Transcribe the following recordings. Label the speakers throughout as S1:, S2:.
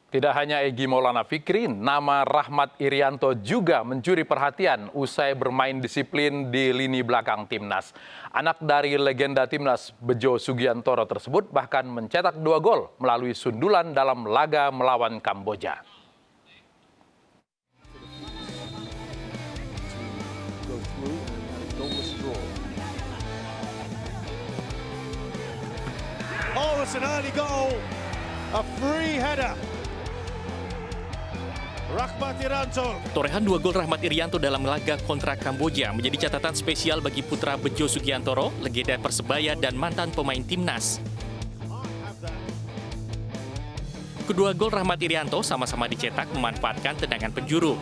S1: Tidak hanya Egy Maulana Fikri, nama Rahmat Irianto juga mencuri perhatian usai bermain disiplin di lini belakang timnas. Anak dari legenda timnas Bejo Sugiantoro tersebut bahkan mencetak 2 gol melalui sundulan dalam laga melawan Kamboja.
S2: Oh, it's an early goal, a free header. Rahmat Irianto.
S3: Torehan 2 gol Rahmat Irianto dalam laga kontra Kamboja menjadi catatan spesial bagi putra Bejo Sugiantoro, legenda Persebaya dan mantan pemain timnas. Kedua gol Rahmat Irianto sama-sama dicetak memanfaatkan tendangan penjuru.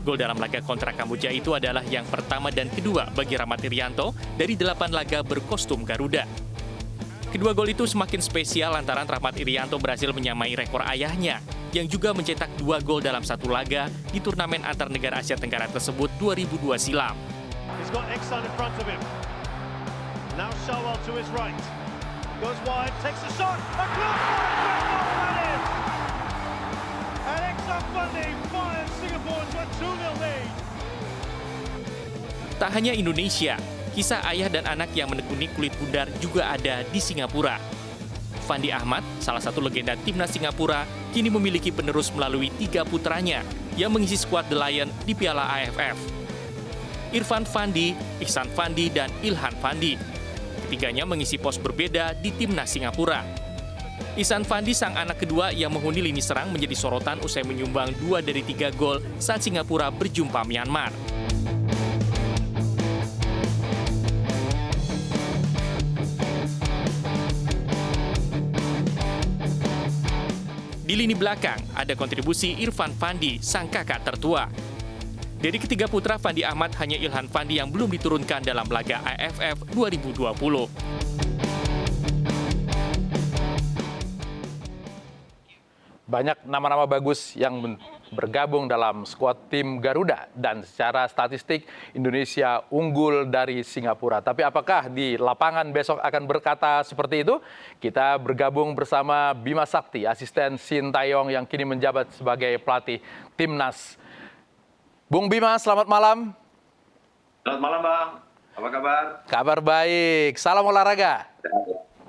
S3: Gol dalam laga kontra Kamboja itu adalah yang pertama dan kedua bagi Rahmat Irianto dari 8 laga berkostum Garuda. Kedua gol itu semakin spesial lantaran Rahmat Irianto berhasil menyamai rekor ayahnya yang juga mencetak 2 gol dalam satu laga di turnamen antar negara Asia Tenggara tersebut 2002 silam.
S2: He's got Eksan in front of him. Now Shawwal to his right. Goes wide, takes a shot. A close one, great goal that is. And Eksan Fundy fires Singapore to a 2-0 lead.
S3: Tak hanya Indonesia, kisah ayah dan anak yang menekuni kulit pudar juga ada di Singapura. Fandi Ahmad, salah satu legenda timnas Singapura, kini memiliki penerus melalui 3 putranya yang mengisi skuad The Lion di Piala AFF. Irfan Fandi, Ihsan Fandi, dan Ilhan Fandi. Ketiganya mengisi pos berbeda di timnas Singapura. Ihsan Fandi, sang anak kedua yang menghuni lini serang, menjadi sorotan usai menyumbang 2 dari 3 gol saat Singapura berjumpa Myanmar. Di lini belakang, ada kontribusi Irfan Fandi, sang kakak tertua. Dari ketiga putra Fandi Ahmad, hanya Ilhan Fandi yang belum diturunkan dalam laga AFF 2020.
S1: Banyak nama-nama bagus yang bergabung dalam skuad tim Garuda dan secara statistik Indonesia unggul dari Singapura. Tapi apakah di lapangan besok akan berkata seperti itu? Kita bergabung bersama Bima Sakti, asisten Sintayong yang kini menjabat sebagai pelatih timnas. Bung Bima, selamat malam.
S4: Selamat malam, Bang. Apa kabar?
S1: Kabar baik. Salam olahraga.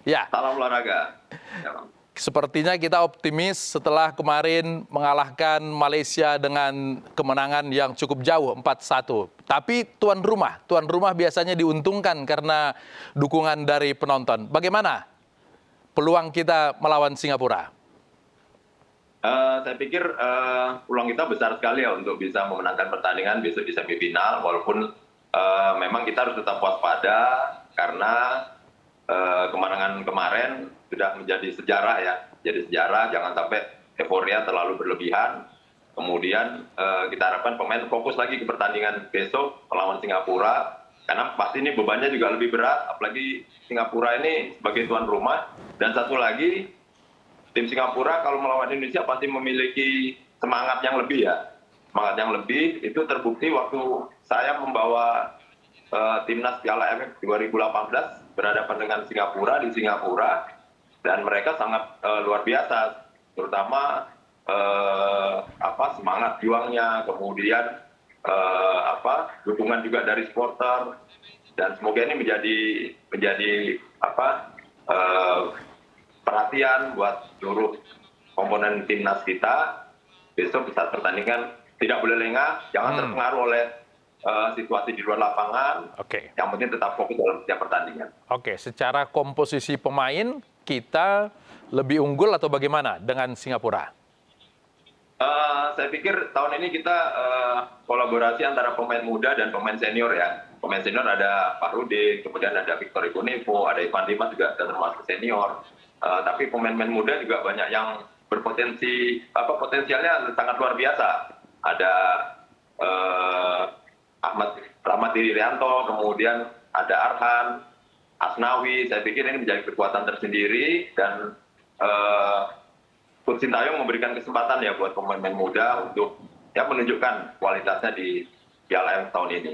S1: Ya.
S4: Salam olahraga. Ya, Bang.
S1: Sepertinya kita optimis setelah kemarin mengalahkan Malaysia dengan kemenangan yang cukup jauh 4-1. Tapi tuan rumah biasanya diuntungkan karena dukungan dari penonton. Bagaimana peluang kita melawan Singapura?
S4: Saya pikir peluang kita besar sekali ya untuk bisa memenangkan pertandingan besok di semifinal. Walaupun memang kita harus tetap waspada karena kemenangan kemarin sudah menjadi sejarah ya, jadi sejarah. Jangan sampai euforia terlalu berlebihan. Kemudian kita harapkan pemain fokus lagi ke pertandingan besok melawan Singapura, karena pasti ini bebannya juga lebih berat, apalagi Singapura ini sebagai tuan rumah. Dan satu lagi, tim Singapura kalau melawan Indonesia pasti memiliki semangat yang lebih ya. Semangat yang lebih itu terbukti waktu saya membawa timnas Piala AFF 2018 berhadapan dengan Singapura di Singapura. Dan mereka sangat luar biasa, terutama semangat juangnya, kemudian dukungan juga dari supporter, dan semoga ini menjadi perhatian buat seluruh komponen timnas kita. Besok saat pertandingan tidak boleh lengah, jangan terpengaruh oleh situasi di luar lapangan.
S1: Oke.
S4: Yang penting tetap fokus dalam setiap pertandingan.
S1: Oke, secara komposisi pemain kita lebih unggul atau bagaimana dengan Singapura?
S4: Saya pikir tahun ini kita kolaborasi antara pemain muda dan pemain senior ya. Pemain senior ada Pak Rudi, kemudian ada Victor Ibonevo, ada Ivan Dimas juga termasuk senior. Tapi pemain-pemain muda juga banyak yang berpotensi, potensialnya sangat luar biasa. Ada Rahmat Irianto, kemudian ada Arhan, Asnawi. Saya pikir ini menjadi kekuatan tersendiri, dan Coach Sintayong memberikan kesempatan ya buat pemain-pemain muda untuk ya menunjukkan kualitasnya di Piala AFF tahun ini.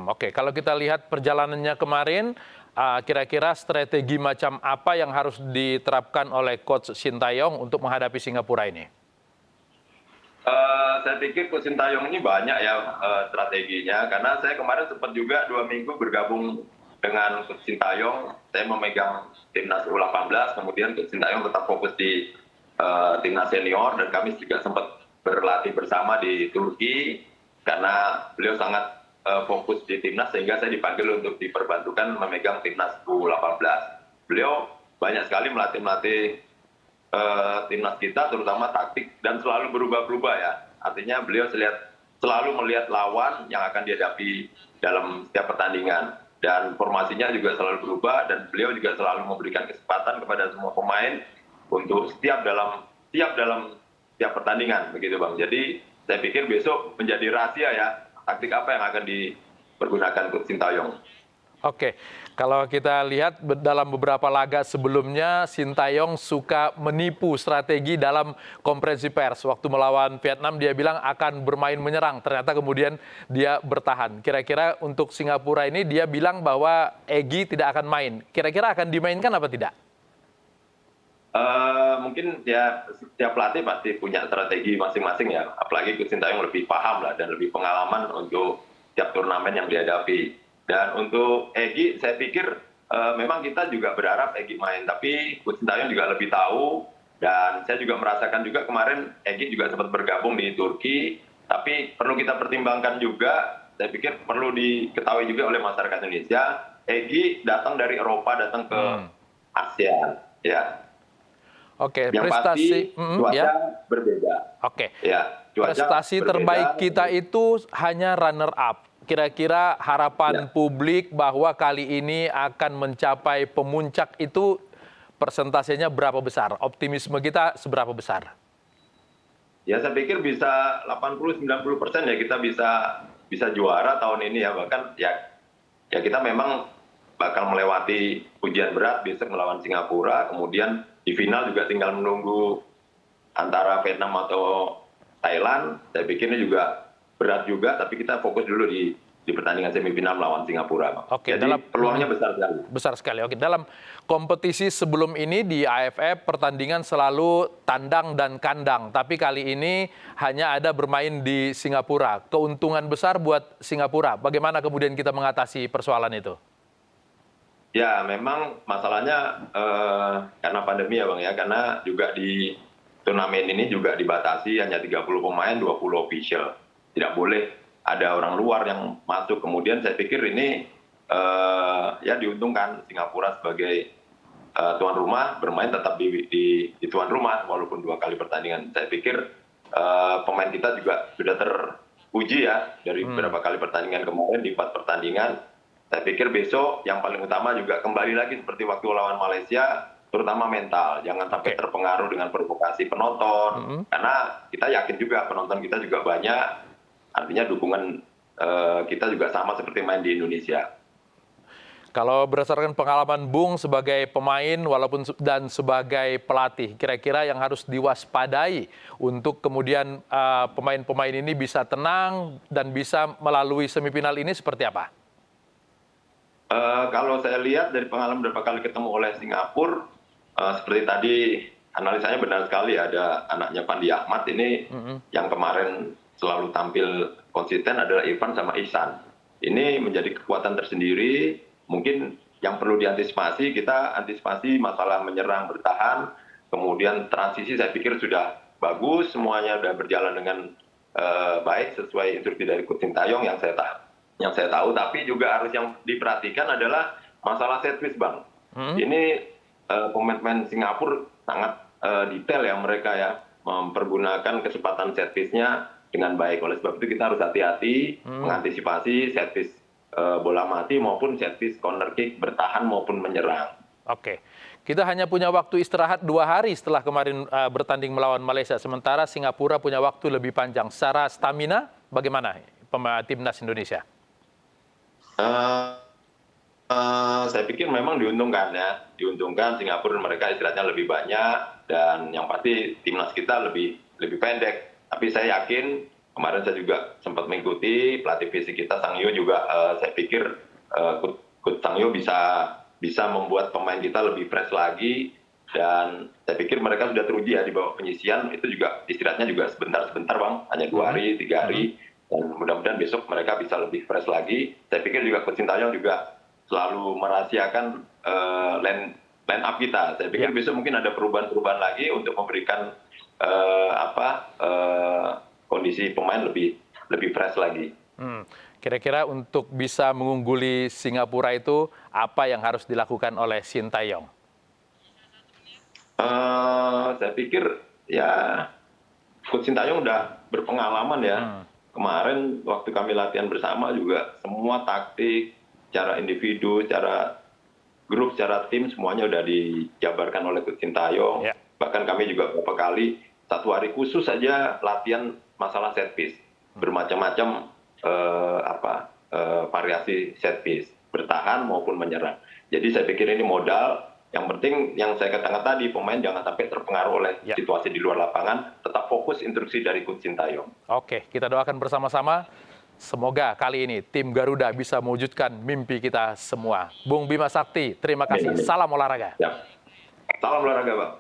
S1: Oke, kalau kita lihat perjalanannya kemarin, kira-kira strategi macam apa yang harus diterapkan oleh Coach Sintayong untuk menghadapi Singapura ini?
S4: Saya pikir Coach Sintayong ini banyak ya strateginya, karena saya kemarin sempat juga 2 minggu bergabung dengan Coach Sintayong. Saya memegang timnas U18, kemudian Coach Sintayong tetap fokus di timnas senior, dan kami juga sempat berlatih bersama di Turki karena beliau sangat fokus di timnas, sehingga saya dipanggil untuk diperbantukan memegang timnas U18. Beliau banyak sekali melatih timnas kita, terutama taktik, dan selalu berubah-ubah ya. Artinya beliau selalu melihat lawan yang akan dihadapi dalam setiap pertandingan, dan formasinya juga selalu berubah, dan beliau juga selalu memberikan kesempatan kepada semua pemain untuk siap dalam setiap pertandingan, begitu Bang. Jadi saya pikir besok menjadi rahasia ya, taktik apa yang akan dipergunakan Coach Sintayong.
S1: Oke, kalau kita lihat dalam beberapa laga sebelumnya, Sintayong suka menipu strategi dalam konferensi pers. Waktu melawan Vietnam dia bilang akan bermain menyerang, ternyata kemudian dia bertahan. Kira-kira untuk Singapura ini dia bilang bahwa Egy tidak akan main. Kira-kira akan dimainkan apa tidak?
S4: Mungkin ya setiap pelatih pasti punya strategi masing-masing ya. Apalagi Coach Sintayong lebih paham lah dan lebih pengalaman untuk setiap turnamen yang dihadapi. Dan untuk Egy, saya pikir memang kita juga berharap Egy main, tapi Coach Sintayong juga lebih tahu, dan saya juga merasakan juga kemarin Egy juga sempat bergabung di Turki, tapi perlu kita pertimbangkan juga, saya pikir perlu diketahui juga oleh masyarakat Indonesia, Egy datang dari Eropa, datang ke ASEAN, ya.
S1: Oke,
S4: Yang
S1: prestasi
S4: pasti cuaca
S1: ya.
S4: berbeda.
S1: Oke.
S4: Ya, cuaca
S1: Prestasi
S4: berbeda.
S1: terbaik kita itu hanya runner up. Kira-kira harapan publik bahwa kali ini akan mencapai pemuncak itu persentasenya berapa besar? Optimisme kita seberapa besar?
S4: Ya, saya pikir bisa 80-90% ya, kita bisa juara tahun ini ya. Bahkan ya kita memang bakal melewati ujian berat besok melawan Singapura, kemudian di final juga tinggal menunggu antara Vietnam atau Thailand. Saya pikir ini juga berat juga, tapi kita fokus dulu di pertandingan semifinal melawan Singapura.
S1: Oke,
S4: jadi peluangnya besar sekali.
S1: Besar sekali. Oke, dalam kompetisi sebelum ini di AFF pertandingan selalu tandang dan kandang, tapi kali ini hanya ada bermain di Singapura. Keuntungan besar buat Singapura. Bagaimana kemudian kita mengatasi persoalan itu?
S4: Ya, memang masalahnya karena pandemi ya Bang ya, karena juga di turnamen ini juga dibatasi hanya 30 pemain, 20 official. Tidak boleh ada orang luar yang masuk. Kemudian saya pikir ini ya diuntungkan Singapura sebagai tuan rumah, bermain tetap di tuan rumah walaupun 2 kali pertandingan. Saya pikir pemain kita juga sudah teruji ya dari beberapa kali pertandingan kemarin, di 4 pertandingan. Saya pikir besok yang paling utama juga kembali lagi seperti waktu lawan Malaysia, terutama mental. Jangan sampai terpengaruh dengan provokasi penonton, karena kita yakin juga penonton kita juga banyak. Artinya dukungan kita juga sama seperti main di Indonesia.
S1: Kalau berdasarkan pengalaman Bung sebagai pemain walaupun dan sebagai pelatih, kira-kira yang harus diwaspadai untuk kemudian pemain-pemain ini bisa tenang dan bisa melalui semifinal ini seperti apa?
S4: Kalau saya lihat dari pengalaman beberapa kali ketemu oleh Singapura, seperti tadi analisanya benar sekali, ada anaknya Fandi Ahmad ini yang kemarin selalu tampil konsisten adalah Irfan sama Ihsan. Ini menjadi kekuatan tersendiri, mungkin yang perlu diantisipasi, kita antisipasi masalah menyerang bertahan, kemudian transisi saya pikir sudah bagus, semuanya sudah berjalan dengan baik sesuai instruksi dari Coach Sintayong yang saya tahu, tapi juga harus yang diperhatikan adalah masalah set piece Bang. Ini pemain-pemain Singapura sangat detail ya mereka ya, mempergunakan kesempatan set piece-nya dengan baik. Oleh sebab itu kita harus hati-hati mengantisipasi set piece bola mati maupun set piece corner kick bertahan maupun menyerang.
S1: Oke, kita hanya punya waktu istirahat 2 hari setelah kemarin bertanding melawan Malaysia, sementara Singapura punya waktu lebih panjang. Secara stamina bagaimana timnas Indonesia?
S4: Saya pikir memang diuntungkan ya, diuntungkan Singapura mereka istirahatnya lebih banyak, dan yang pasti timnas kita lebih pendek. Tapi saya yakin kemarin saya juga sempat mengikuti pelatih fisik kita Sang Yo juga, saya pikir Coach Sang Yo bisa membuat pemain kita lebih fresh lagi, Dan saya pikir mereka sudah teruji ya di bawah penyisian, itu juga istirahatnya juga sebentar-sebentar Bang, hanya 2 hari, 3 hari. Dan mudah-mudahan besok mereka bisa lebih fresh lagi. Saya pikir juga Coach Sintayong juga selalu merahasiakan line up kita. Saya pikir besok mungkin ada perubahan-perubahan lagi untuk memberikan kondisi pemain lebih fresh lagi.
S1: Kira-kira untuk bisa mengungguli Singapura itu apa yang harus dilakukan oleh Sintayong?
S4: Saya pikir ya Coach Sintayong udah berpengalaman ya. Kemarin waktu kami latihan bersama juga semua taktik, cara individu, cara grup, secara tim semuanya udah dijabarkan oleh Coach Sintayong. Bahkan kami juga beberapa kali 1 hari khusus saja latihan masalah set piece, bermacam-macam variasi set piece, bertahan maupun menyerang. Jadi saya pikir ini modal. Yang penting yang saya katakan tadi, pemain jangan sampai terpengaruh oleh situasi di luar lapangan, tetap fokus instruksi dari Coach Sintayong.
S1: Oke, kita doakan bersama-sama. Semoga kali ini tim Garuda bisa mewujudkan mimpi kita semua. Bung Bima Sakti, terima kasih. Salam olahraga.
S4: Salam olahraga, Bang.